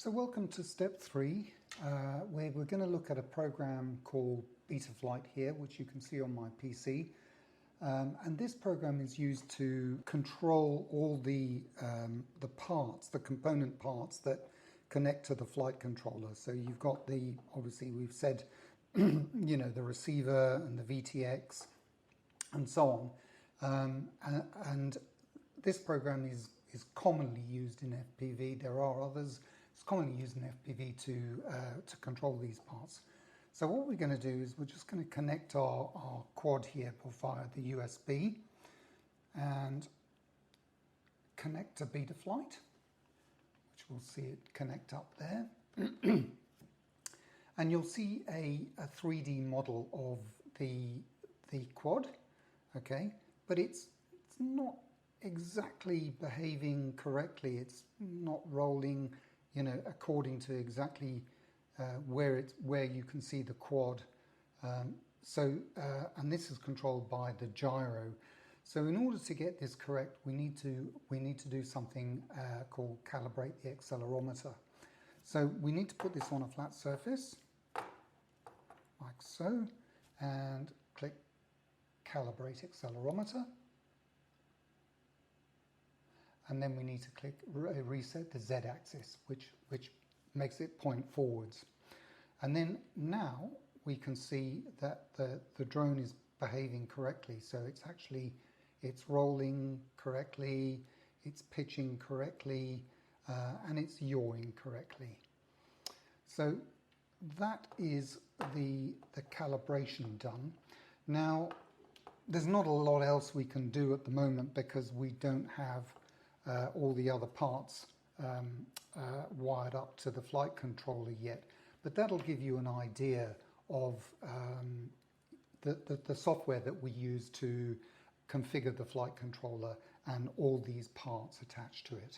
So welcome to step 3, where we're going to look at a program called Betaflight here, which you can see on my PC. And this program is used to control all the parts, the component parts that connect to the flight controller. So you've got obviously we've said, the receiver and the VTX and so on. And this program is commonly used in FPV. There are others. It's commonly used in FPV to control these parts. So what we're going to do is we're just going to connect our quad here via the USB and connect to Betaflight, which we'll see it connect up there. And you'll see a 3D model of the quad, okay? But it's not exactly behaving correctly. It's not rolling according to exactly where you can see the quad. And this is controlled by the gyro. So in order to get this correct, we need to do something called Calibrate the Accelerometer. So we need to put this on a flat surface, like so, and click Calibrate Accelerometer. And then we need to click reset the Z-axis, which makes it point forwards. And then now we can see that the drone is behaving correctly. So it's rolling correctly, it's pitching correctly, and it's yawing correctly. So that is the calibration done. Now, there's not a lot else we can do at the moment because we don't have all the other parts wired up to the flight controller yet, but that'll give you an idea of the software that we use to configure the flight controller and all these parts attached to it.